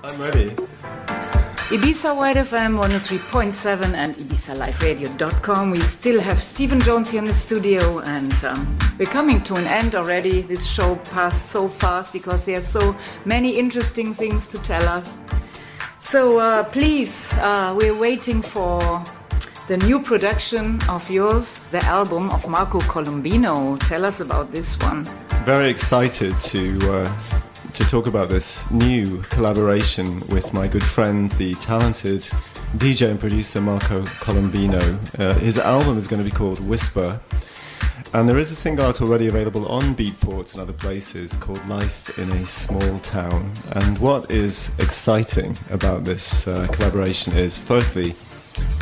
I'm ready. Ibiza White FM 103.7 and IbizaLiveRadio.com. We still have Stephen Jones here in the studio, and we're coming to an end already. This show passed so fast because there are so many interesting things to tell us. So please, we're waiting for the new production of yours, the album of Marco Colombino. Tell us about this one. Very excited to talk about this new collaboration with my good friend, the talented DJ and producer Marco Colombino. His album is going to be called Whisper, and there is a single out already available on Beatport and other places called Life in a Small Town. And what is exciting about this collaboration is, firstly,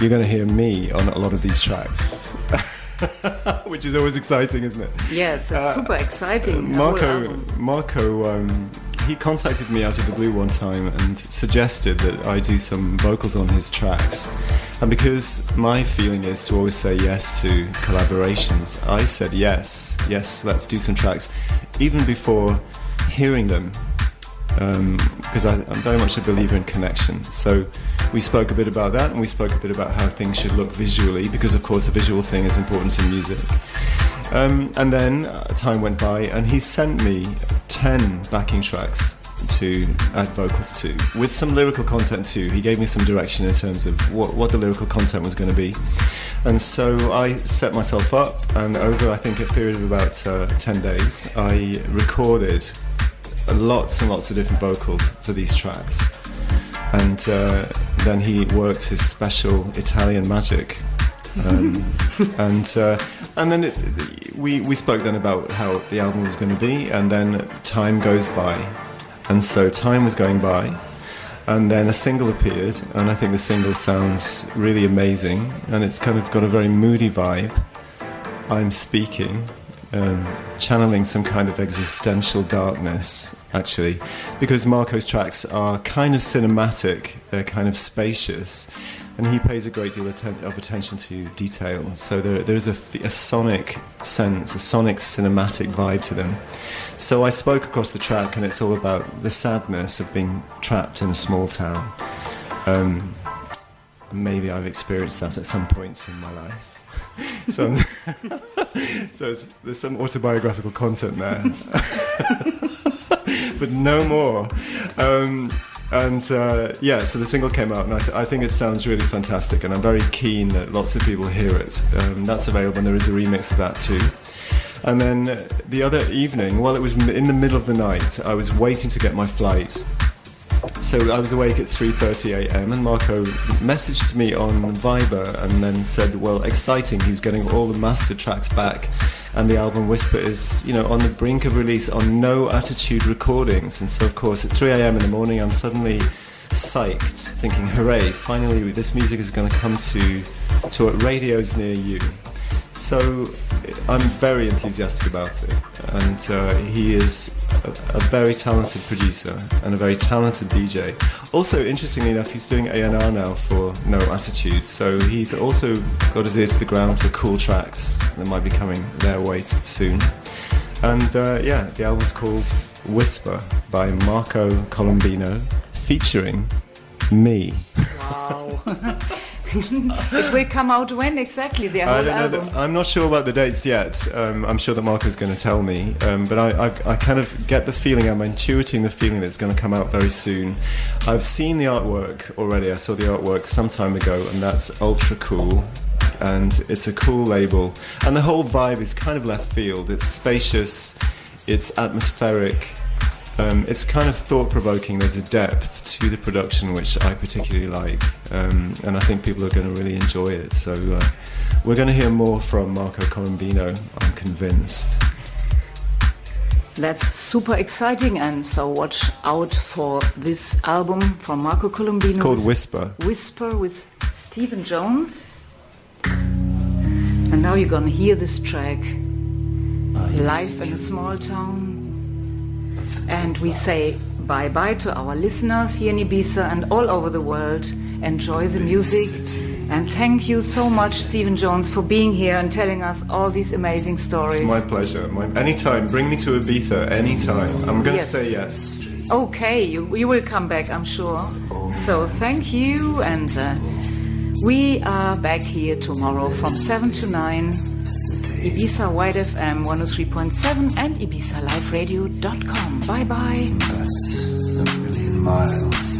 you're going to hear me on a lot of these tracks. Which is always exciting, isn't it? Yes, it's super exciting. Marco, he contacted me out of the blue one time and suggested that I do some vocals on his tracks. And because my feeling is to always say yes to collaborations, I said yes, let's do some tracks, even before hearing them. Because I'm very much a believer in connection. So we spoke a bit about that, and we spoke a bit about how things should look visually, because of course a visual thing is important in music. And then time went by, and he sent me 10 backing tracks to add vocals to, with some lyrical content too. He gave me some direction in terms of what the lyrical content was going to be. And so I set myself up, and over I think a period of about 10 days, I recorded lots and lots of different vocals for these tracks, and then he worked his special Italian magic, and then we spoke then about how the album was going to be, and then time goes by, and so time was going by, and then a single appeared, and I think the single sounds really amazing, and it's kind of got a very moody vibe. I'm speaking, channeling some kind of existential darkness, actually, because Marco's tracks are kind of cinematic, they're kind of spacious, and he pays a great deal of attention to detail, so there's a sonic sense, a sonic cinematic vibe to them. So I spoke across the track, and it's all about the sadness of being trapped in a small town. Maybe I've experienced that at some points in my life. So there's some autobiographical content there, but no more. So the single came out, and I think it sounds really fantastic, and I'm very keen that lots of people hear it. That's available, and there is a remix of that too. And then the other evening, while it was in the middle of the night, I was waiting to get my flight. So I was awake at 3:30 a.m. and Marco messaged me on Viber and then said, well, exciting, he was getting all the master tracks back, and the album Whisper is, on the brink of release on No Attitude Recordings. And so of course at 3 a.m. in the morning I'm suddenly psyched, thinking, hooray, finally this music is going to come to radios near you. So I'm very enthusiastic about it, and he is a very talented producer and a very talented DJ. Also, interestingly enough, he's doing A&R now for No Attitude, so he's also got his ear to the ground for cool tracks that might be coming their way soon. And the album's called Whisper by Marco Colombino, featuring me. Wow. It will come out when exactly, the whole album? I'm not sure about the dates yet. I'm sure that Marco's going to tell me, but I kind of get the feeling, I'm intuiting the feeling that it's going to come out very soon. I've seen the artwork already. I saw the artwork some time ago, and that's ultra cool, and it's a cool label, and the whole vibe is kind of left field. It's spacious, it's atmospheric, it's kind of thought-provoking. There's a depth to the production which I particularly like, and I think people are going to really enjoy it. So we're going to hear more from Marco Colombino, I'm convinced. That's super exciting, and so watch out for this album from Marco Colombino. It's called Whisper. Whisper with Stephen Jones. And now you're going to hear this track, Life in a Small Town. And we say bye-bye to our listeners here in Ibiza and all over the world. Enjoy the music. And thank you so much, Stephen Jones, for being here and telling us all these amazing stories. It's my pleasure. Anytime. Bring me to Ibiza, anytime. I'm going to say yes. Okay, you will come back, I'm sure. So thank you, and we are back here tomorrow from 7 to 9. Ibiza Wide FM 103.7 and IbizaLifeRadio.com. Bye bye. That's a million miles.